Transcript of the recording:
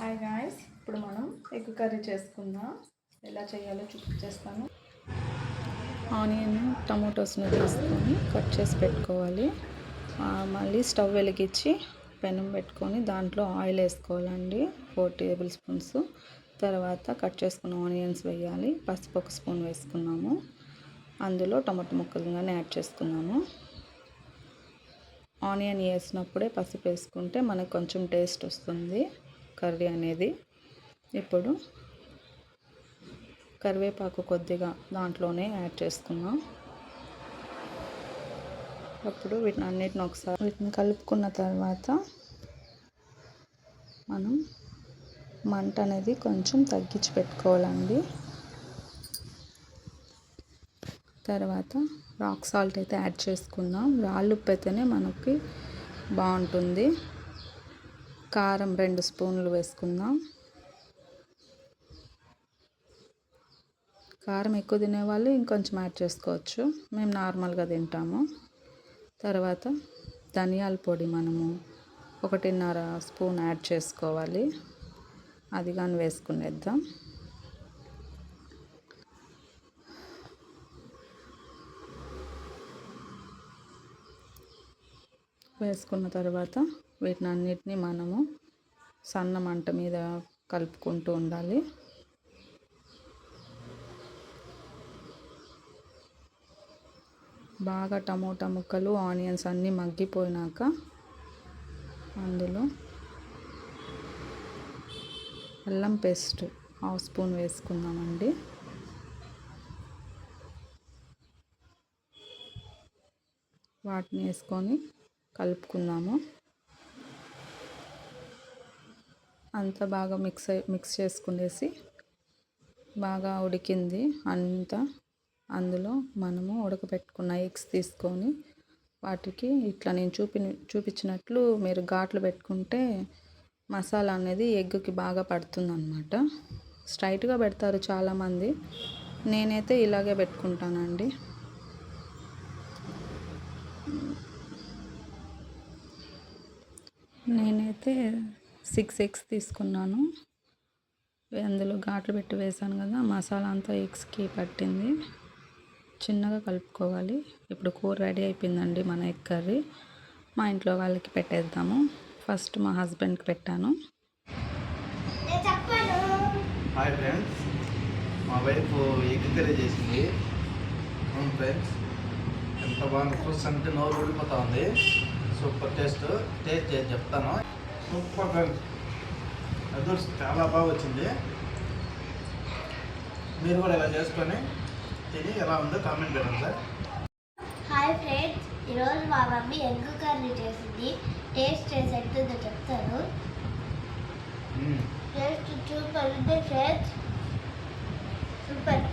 Hi guys, ఇప్పుడు మనం egg curry చేసుకుందాం. ఎలా చేయాలో చూపించేస్తాను. ఆనియన్ టమాటోస్ని తీసుకొని కట్ చేసి పెట్టుకోవాలి. మళ్ళీ స్టవ్ వెలిగించి పెనం పెట్టుకొని దాంట్లో ఆయిల్ వేసుకోవాలండి, 4 టేబుల్ స్పూన్స్. తర్వాత కట్ చేసుకున్న ఆనియన్స్ వేయాలి. పసుపు 1 స్పూన్ వేసుకున్నాము. అందులో టమాటో ముక్కలు కానీ యాడ్ చేసుకున్నాము. ఆనియన్ వేసినప్పుడే పసుపు వేసుకుంటే మనకు కొంచెం టేస్ట్ వస్తుంది కర్రీ అనేది. ఇప్పుడు కరివేపాకు కొద్దిగా దాంట్లోనే యాడ్ చేసుకున్నాం. అప్పుడు వీటిని అన్నిటిని ఒకసారి కలుపుకున్న తర్వాత మనం మంట అనేది కొంచెం తగ్గించి పెట్టుకోవాలండి. తర్వాత రాక్ సాల్ట్ అయితే యాడ్ చేసుకుందాం. రాళ్ళు ఉప్పు అయితేనే మనకి బాగుంటుంది. కారం 2 స్పూన్లు వేసుకుందాం. కారం ఎక్కువ తినేవాళ్ళు ఇంకొంచెం యాడ్ చేసుకోవచ్చు, మేము నార్మల్గా తింటాము. తర్వాత ధనియాల పొడి మనము 1.5 స్పూన్ యాడ్ చేసుకోవాలి. అది కానీ వేసుకునేద్దాం. వేసుకున్న తర్వాత వీటిని అన్నిటినీ మనము సన్న మంట మీద కలుపుకుంటూ ఉండాలి. బాగా టమోటా ముక్కలు ఆనియన్స్ అన్నీ మగ్గిపోయినాక అందులో అల్లం పేస్ట్ 1/2 స్పూన్ వేసుకుందామండి. వాటిని వేసుకొని కలుపుకుందాము. అంతా బాగా మిక్స్ చేసుకునేసి బాగా ఉడికింది అంతా. అందులో మనము ఉడకబెట్టుకున్న ఎగ్స్ తీసుకొని వాటికి ఇట్లా నేను చూపించినట్లు మీరు ఘాట్లు పెట్టుకుంటే మసాలా అనేది ఎగ్కి బాగా పడుతుందన్నమాట. స్ట్రైట్గా పెడతారు చాలామంది, నేనైతే ఇలాగే పెట్టుకుంటానండి. నేనైతే 6 ఎగ్స్ తీసుకున్నాను. అందులో ఘాట్లు పెట్టి వేసాను కదా, మసాలా అంతా ఎగ్స్కి పట్టింది. చిన్నగా కలుపుకోవాలి. ఇప్పుడు కూర రెడీ అయిపోయిందండి, మన ఎగ్ కర్రీ. మా ఇంట్లో వాళ్ళకి పెట్టేద్దాము. ఫస్ట్ మా హస్బెండ్కి పెట్టాను. హాయ్ ఫ్రెండ్స్, మా వైఫ్ ఎగ్ కర్రీ చేసింది. ఫ్రెండ్స్, ఎంత బాగుంది, చూస్తుంటే నోరు ఊడిపోతా ఉంది. సూపర్ టేస్ట్ చేసి చెప్తాను. సూపర్ ఫ్రెండ్స్, అది చాలా బాగా వచ్చింది. మీరు కూడా ఇలా చేసుకొని తిని ఎలా ఉందో కామెంట్ పెట్టండి సార్. హాయ్ ఫ్రెండ్స్, ఈరోజు మా మమ్మీ ఎగ్ కర్రీ చేసింది. టేస్ట్ చేసి ఎట్టుందో చెప్తాను. టేస్ట్ సూపర్ ఉంది ఫ్రెండ్స్, సూపర్.